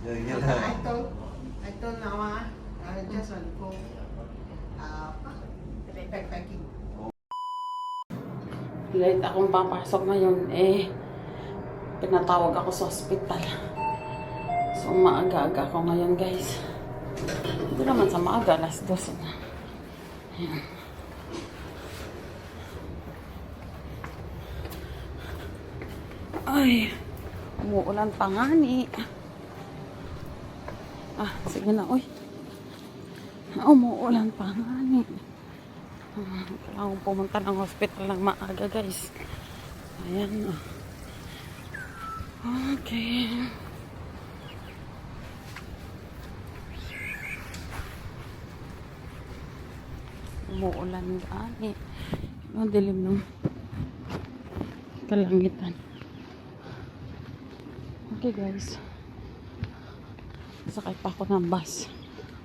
I told Nawa, I just want to go backpacking. Late akong papasok ngayon, pinatawag ako sa hospital. So, maaga-aga ako ngayon, guys. Hindi naman sa maaga, alas 2 na. Ayan. Ay, umuulan pa nga ni. Sige na, uy. Umuulan pa nga ni. Kailangan pumunta ng hospital ng maaga, guys. Ayan. Okay. Umuulan gani. Ang dilim ng kalangitan. Okay, guys. Sakay pa ako ng bus.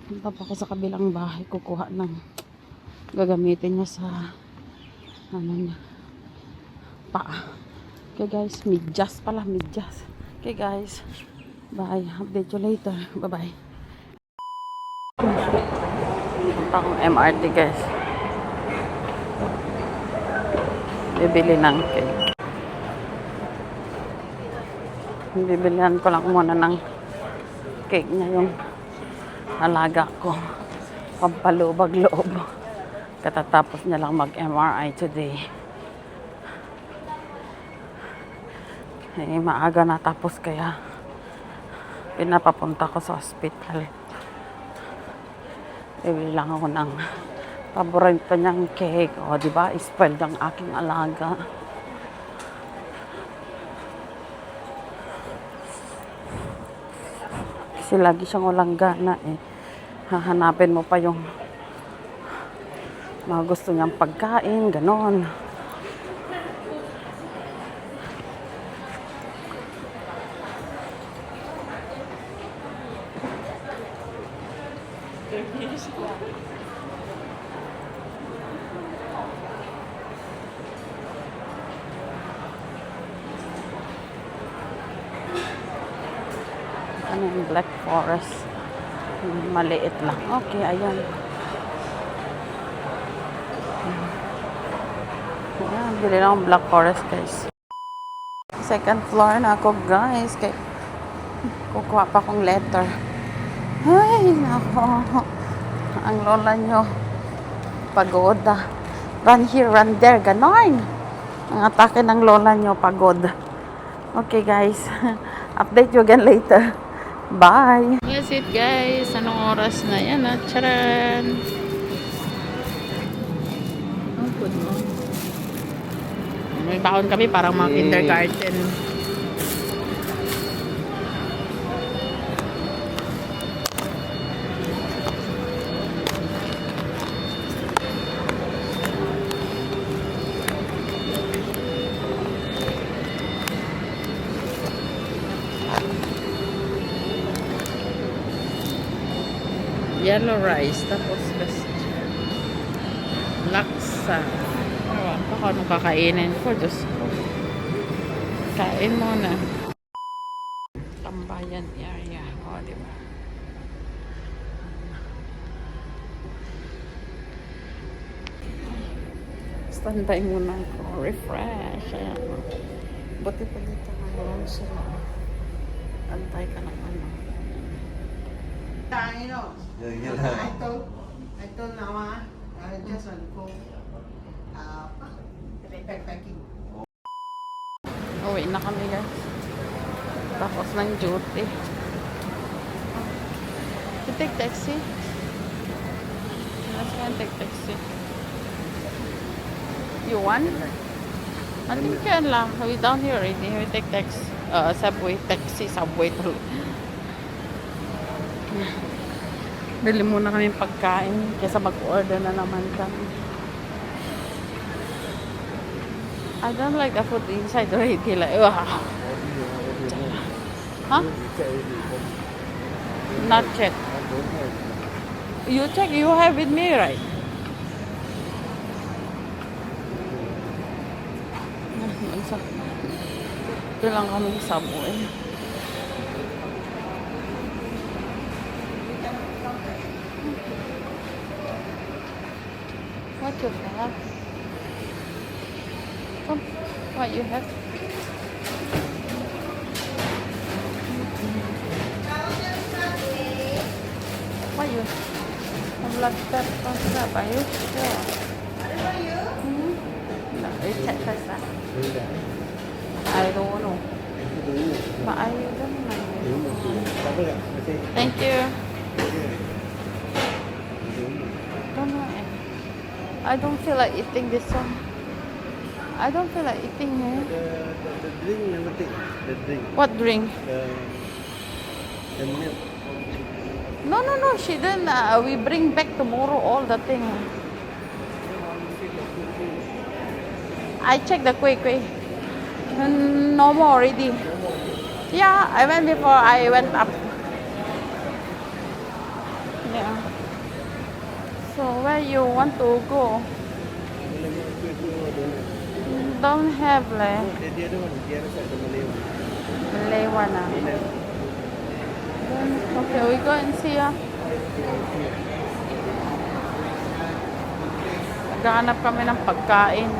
Punta pa ako sa kabilang bahay. Kukuha ng gagamitin niya sa niya, paa. Okay, guys. Medyas pala. Medyas. Okay, guys. Bye. Update you later. Bye-bye. Punta akong MRT, guys. Bibili ng cake. Bibilihan ko lang muna ng cake niya yung alaga ko. Pampalubag-loob. Katatapos niya lang mag-MRI today. Maaga na tapos kaya pinapapunta ko sa hospital. Bibili lang ako ng paborito niyang cake. O, diba? Spoiled ang aking alaga. Kasi lagi siyang walang gana Hahanapin mo pa yung mga gusto niyang pagkain, ganon. Ano yung Black Forest? Maliit lang. Okay, ayan. Ayan, bili lang ang Black Forest, guys. Second floor na ako, guys. Kaya kukuha pa akong letter. Ay, nako. Ang lola nyo. Pagoda. Run here, run there. Ganon. Ang atake ng lola nyo, pagod. Okay, guys. Update you again later. Bye! That's it, guys. Anong oras na yan? Charan! Oh, good mo. May baon kami parang mga kindergarten. Yellow rice, tapos laksa. Ewan pa kung anong kakainin ko. Diyos ko. Kain muna. Tambayan area. O, diba? Standby muna ako. Refresh. Ayan. Buti pa dito ngayon sila. Antay ka ng ano. You know, I told Nawa, I just want to go backpacking. Uwi na kami, guys. Tapos ng duty. You take taxi? Let's go and take taxi. You want? I think you can lang. We down here already. We take taxi. Subway. Taxi. Subway. Bili muna kami pagkain kaysa mag-order na naman kami. I don't like the food inside already. Like, huh? Not yet. You check. You have with me, right? Ito lang kami Subway. What you have? Come, what you have? What you? Black pepper crab. Are you sure? Hmm? No, you check first. I don't know. But I don't know. Thank you. Don't know. I don't feel like eating this one. I don't feel like eating it. The drink never take. The drink. What drink? The milk. No. She didn't. We bring back tomorrow all the thing. I checked the kuih. No more already. Yeah, I went before I went up. Yeah. So where you want to go? Don't have like The other one, the other side, the Malay one. Malay one. Then Okay, we go and see. Naghahanap kami ng pagkain.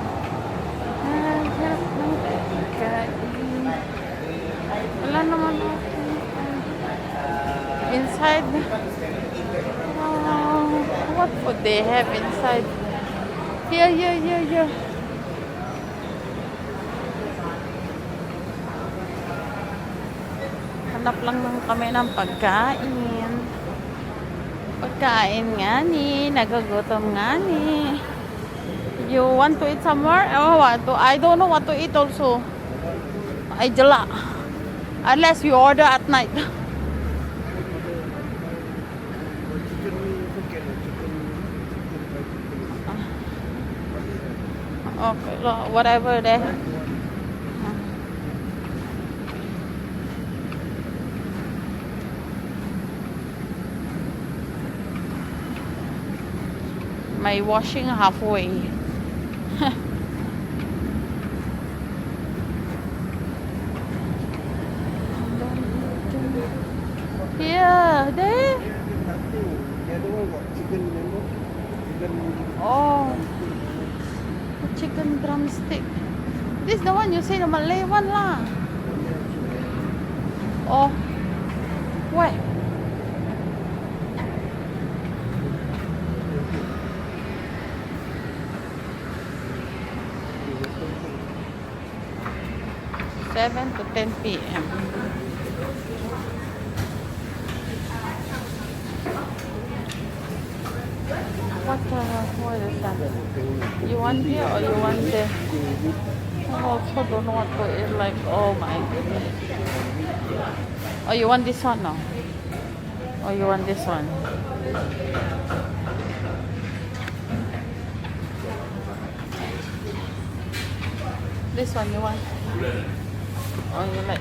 Naghahanap ng pagkain. Wala naman ako. Inside. What food they have inside? Here. Hanap lang kami ng pagkain. Pagkain nga ni. Nagagutom nga ni. You want to eat somewhere? Oh, what to? I don't know what to eat also. Ay, jala. Unless you order at night. chicken bucket, Okay, whatever they have. My washing halfway. Here, there. The other one got chicken, remember? Chicken. Oh, chicken drumstick. This the one you say the Malay one lah. Oh, where? Seven to 10 p.m. What is that? You want here or you want there? I also don't know what to eat. Like, oh my goodness. Oh, you want this one now? Or you want this one? This one you want? Oh, you like?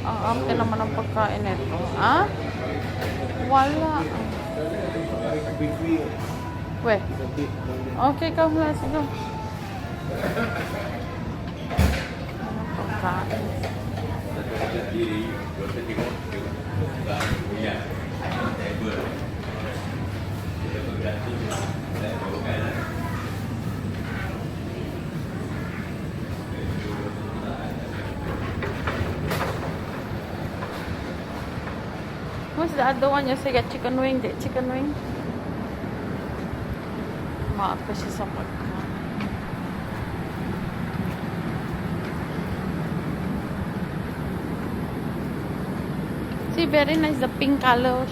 Ang naman ang pagkain nito. Ah? Wala. Where? Okay, come. Let's go. Anong pagkain? What's the other one? You say get chicken wing. The chicken wing. Maapa siya sa pagkain. See, very nice. The pink color.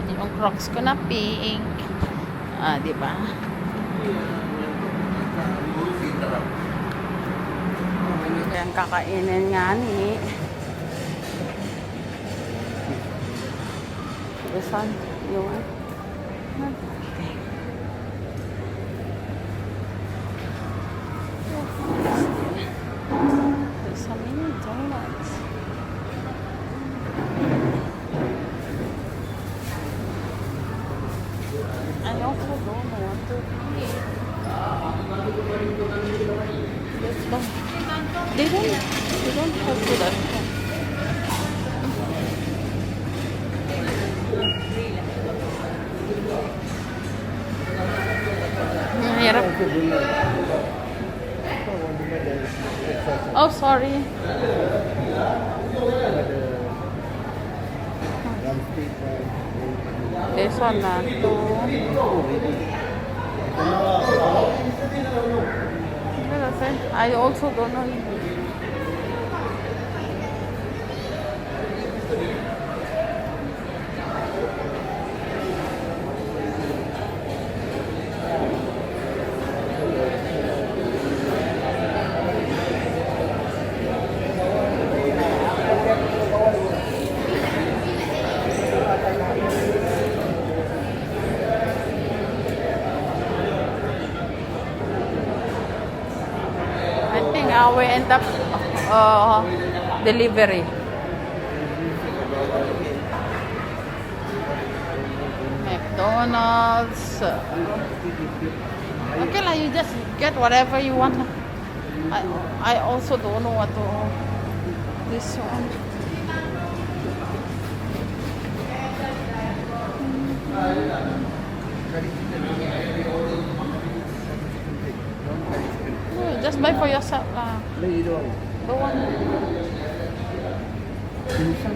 Yung Crocs ko na pink. Ah, di ba? Yan kakainin nga ni. This one, you want? Okay. There's so many donuts. I also don't know what to eat. They don't have food at home. Mahirap. Oh, sorry. This one na to. I also don't know. I think I will end up delivery. McDonald's. Okay lah, you just get whatever you want. I also don't know what to. This one. Oh, just buy for yourself lah. Lagi doang. Don't want. Dimsum.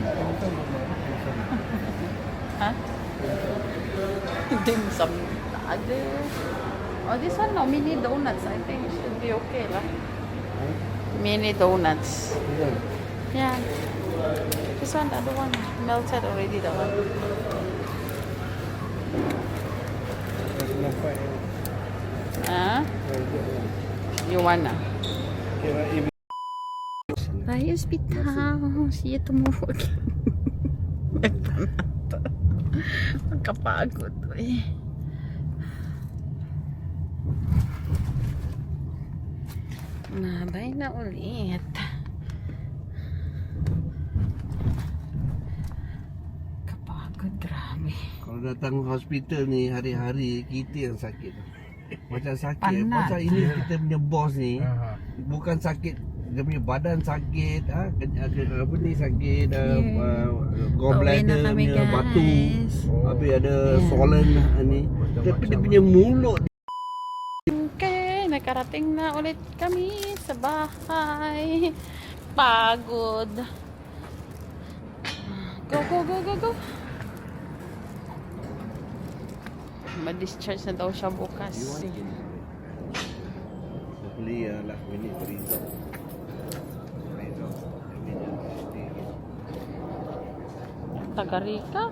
Huh? Dim sum ada. Oh, this one no, mini donuts. I think should be okay lah. Mini donuts. Yeah. This one, the other one, melted already. That one. Huh? You wanna? Bye, hospital. See you tomorrow again. Magkapagod eh. Mabay na ulit. Kapagod, grabe. Kalau datang hospital ni hari-hari kita yang sakit. Macam sakit. Penat. Pasal ini kita punya bos ni bukan sakit, dia punya badan sakit, apa ni sakit, gallbladder kami, punya guys. batu, habis ada swollen ni. Tapi dia punya mulut. Okay, nakarating na ulit kami sa bahay. Pagod. Go, go, go, go, go. Ma-discharge na daw siya bukas. Hopefully last minute result. Taga Rica.